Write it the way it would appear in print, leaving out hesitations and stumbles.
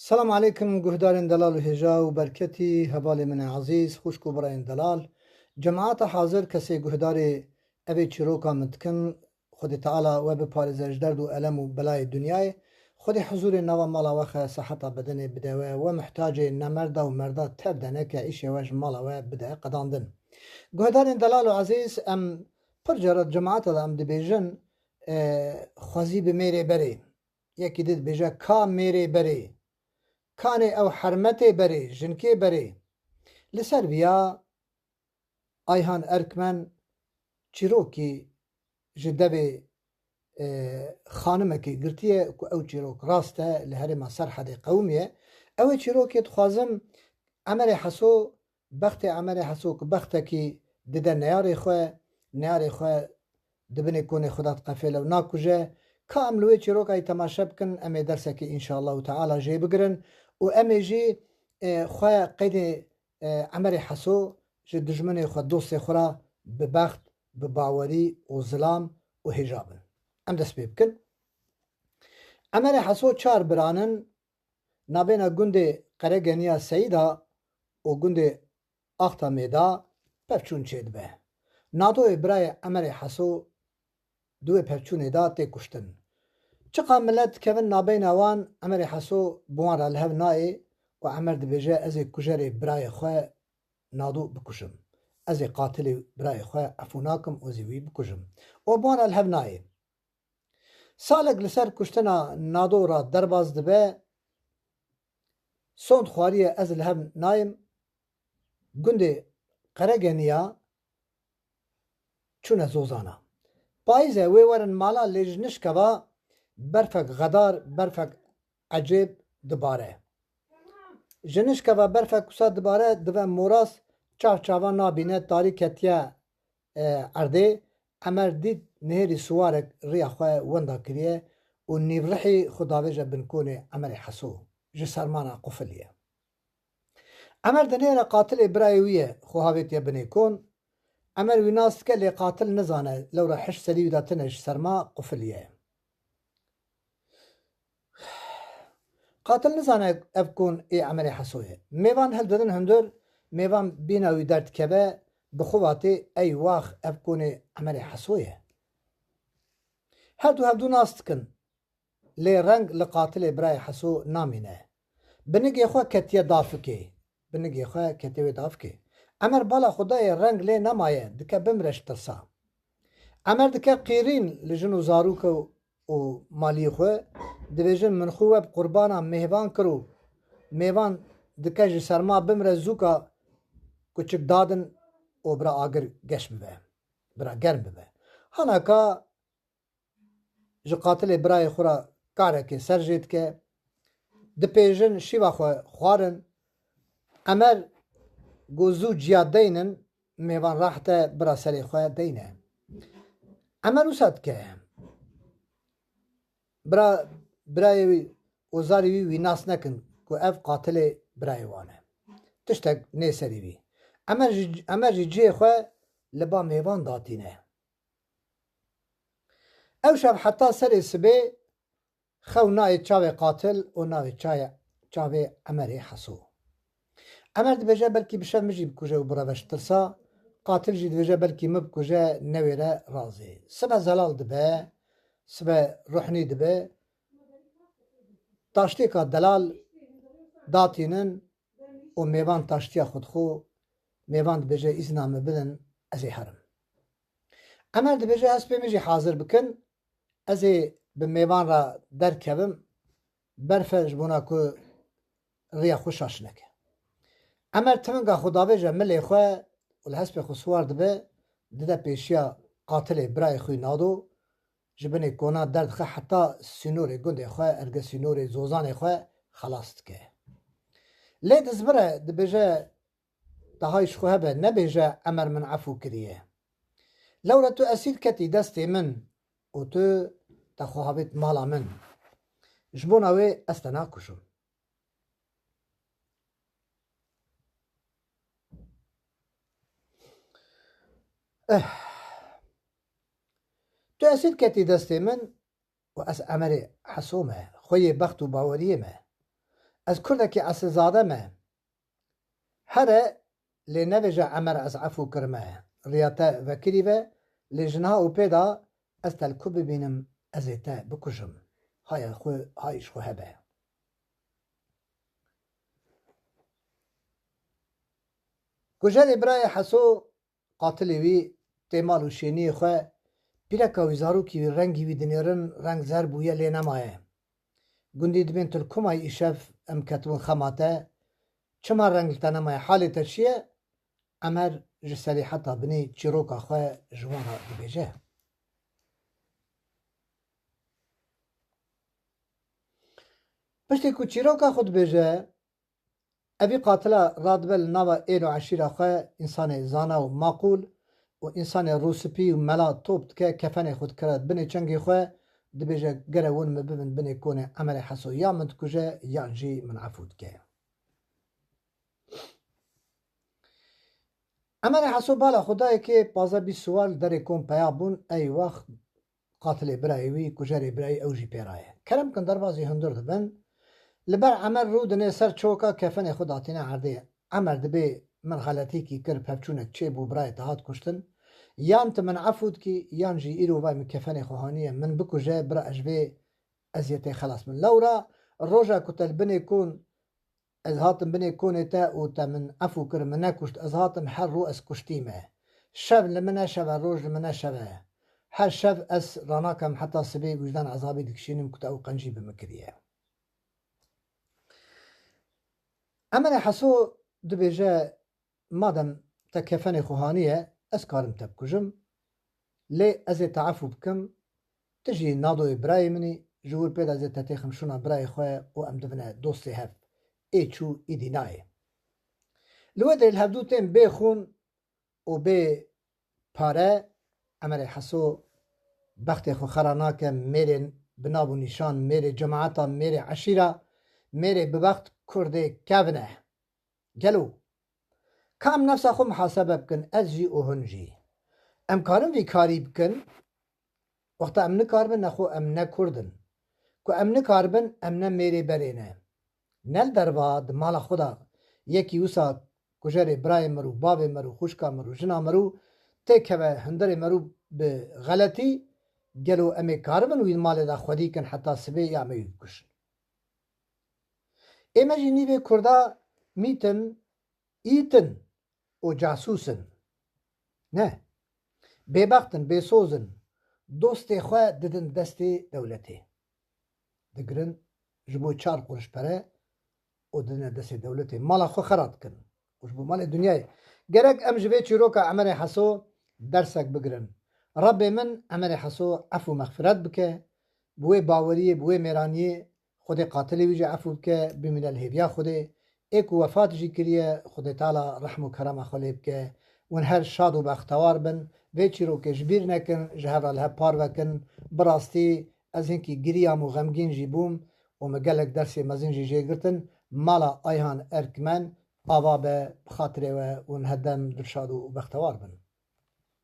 سلام علیکم گهدارین دلال و هجا و برکتی هوال من عزیز خوشک و براین دلال جماعت حاضر کسی گهدار اوی چیروکا متکن خود تعالی و به پارزش درد و علم و بلای دنیای خود حضور نوا مالا وخه صحت بدن بدوه و محتاج نمرد و مرده تردنه که ایش وش مالا و بده قداندن گهدارین دلال و عزیز ام پر جرد جماعت ام دبیجن خوازی به میره بری یکی دید بیجه کا میره بری کانه او حرمته بری جنکه بری لسر بیا ایهان ارکمن چیروکی جدبه خانمکی گرتیه که او چیروک راسته لهرما سرحد قومیه او چیروکی تخوازم عمر حسو بخت عمر حسو که بخته کی دیده نیاری خواه دبنه کنه خودت قفله و ناکجه که عملوی چیروک ای تماشا بکن امی درسه که انشاءالله تعالی جی بگرن و امی جی خواه قید عمر حسو جی دجمن خواه دوست خورا ببخت بباوری و ظلام و حجابن ام دست بکن عمر حسو چار برانن نابینا گند قرگنیا سیدا و گند اختا میدا پفچون چید به نادو برای عمر حسو دوی پرچونه دا تی کشتن چقا ملت کون نابین اوان عمر حسو بوان را لحو نای و عمر دبیجه از کجر برای خواه نادو بکشم از قاتل برای خواه افوناکم و زیوی بکشم و بوان را لحو نای سالک لسر کشتنا نادو را درباز دبه سوند خواری از لحو نایم گند قرگنیا چون زوزانا پاییزه وی ورن مالا لیجنش کوا برفک غدار برفک عجیب دباره جنش کوا برفک کسا دباره دوه موراس چاو چاوا نابینه تاریکتیا ارده امر دید نهری سوارک ریا خواه وندا کریه و نیورحی خداویجه بنکونه امر حسو جه سرمانا قفلیه امر دنهر قاتل برایویه خوهاویتیا بنی کن امر ویناست که لی قاتل نزانه لو را حش سلیو داتنش سرما قفلیه قاتل نزانه اف کن ای عمر حسویه میوان هل دادن هندر میوان بیناوی درد کبه بخواتی ای واخ اف کن عمر حسویه هر دو ناست کن لی رنگ لقاتل برای حسو نامینه بنگی خواه کتیه دافکی بنگی خواه کتیه دافکی امر بالا خدای رنگ لی نمایه دکه بمرش ترسا امر دکه قیرین لجنو زاروک و مالی خواه دویجن من خواه قربانا مهوان کرو میوان دکه جی سرما بمره زوکا کچک دادن و برا آگر گش ببه برا گرم ببه هانا که جی قاتل برای خورا کاره که سر جید که دپیجن شیوا خوارن امر گوزو جیا دینن میوان راحته برا سری خواه دینه اما روسد که برای وزاری وی ناس نکن که اف قاتل برای وانه تشتک نه سری وی اما جی خواه لبا میوان داتینه او شب حتی سری سبه خو نای چاوی قاتل و نای چاوی عمری حسو امر دبیجه بلکی بشه مجی بکوژه و براوش ترسا قاتل جی دبیجه بلکی مبکوژه نویره رازی سبه زلال دبه سبه روحنی دبه تاشتی که دلال داتینن و میوان تاشتیا خودخو میوان دبیجه ایزنامه بدن ازی حرم امر دبیجه هست به مجی حاضر بکن ازی به میوان را درکبم برفش بونا که ریا خوشاش نکه امر تمنگا خداویجه ملی خواه و لحسب خسوار دبه دیده پیشیا قاتل برای خوی نادو جبنی کونا درد خواه حتی سینور گنده خواه ارگه سینور زوزان خواه خلاصت که لی دزبره دبیجه تهایش خواه به نبیجه امر من عفو کریه لولا تو اسید کتی دستی من و تو تخواهبیت مالا من جبون اوی استنا کشم تو اسید کتی دستی من و از عمر حسومه خوی بخت و باوریه مه از کردکی اصلزاده me هره لی نویجه عمر از عفو کرمه ریاته وکری و لی جنها و پیدا از تلکو ببینم از ایتا بکشم هایش خو هبه گجر برای حسو قاتلی وی تیمال و شینی خو پیرکا ویزارو کی رنگی وی دنیرن رنگ زر بویه لی نمایه گندی دبین تلکومای ایشف ام کتون خماته چما رنگ تنمای حالی ترشیه امر جسری حتی بنی چیروکا خواه جوارا دبیجه پشتی که چیروکا خود بیجه اوی قاتلا رادبل ناوا ایل و عشیره خواه انسان زانا و معقول و انسان روسپی و ملا توبت که کفن خود کرد بنی چنگی خواه دبیجه گره ون مببن بنی کونه عمر حسو یا من کجه یا جی من عفود که عمر حسو بالا خدای که پازا بی سوال در کن پیا بون ای وقت قاتل برایوی کجر برای اوجی پیرایه کرم کن دروازی هندور دبن لبر عمر رو دنه سر چوکا کفن خود آتینه عرده عمر دبی من غلطی کی کر پفچونک چه بو برای تهات کشتن یان من عفود کی یان جی ایرو وای کفن خوهانیه من بکجه برا اجبه ازیت خلاص من لورا روجا کتل بنی کون از هاتم بنی کونه تا و تا من عفو کر من نکشت از هاتم هر رو از کشتیمه شب لمنه شب روز لمنه شبه هر شب از راناکم حتی سبی وجدان عذابی دکشینم کتا و قنجی بمکریه عمر حسو دبیجه مادم تا کفن خوهانیه از کارم تب کجم لی از تعفو بکم تجی نادو برای منی جور پیدا از تتیخم شونا برای خواه و ام دبنه دوستی هف ایچو ایدی نای لو در الهبدو تیم بی خون و بی پاره عمر حسو بخت خو خراناک میره بنابو نشان میره جماعتا میره عشیره میره ببخت کرده کبنه گلو کام نفس خو محاسبه بکن از جی و هنجی ام کارم وی کاری بکن وقتا ام نکار بن نخو ام نکردن که ام نکار بن ام نمیره برینه نل درباد مال خدا یکی وسا کجر برای مرو باب مرو خوشکا مرو جنا مرو تکوه هندر مرو به غلطی گلو امی کاربن وی مال دا خودی کن حتی سبی یا میو کشن ایمه جینی به کردا میتن ایتن و جاسوسن نه ببختن بسوزن دوست خواه ددن دست دولتی دگرن جبو 4 قرش پره و ددن دست دولتی مالا خو خراب کن و جبو مال دنیای گرک ام جبه چیروکا عمر حسو درسک بگرن رب من عمر حسو عفو مغفرت بکه بوی باوری بوی میرانی خود قاتلی ویجه عفو بکه بمین الهیبیا خوده ایک وفات جی کریه خود تعالی رحم و کرم خلی بکه ون هر شاد و بختوار بن وی چیروک جبیر نکن جهر الها پار وکن براستی از اینکه گریام و غمگین جی بوم و مگلک درسی مزین جی گرتن مالا ایهان ارکمن آوا به خاطره و ون هدم درشاد و بختوار بن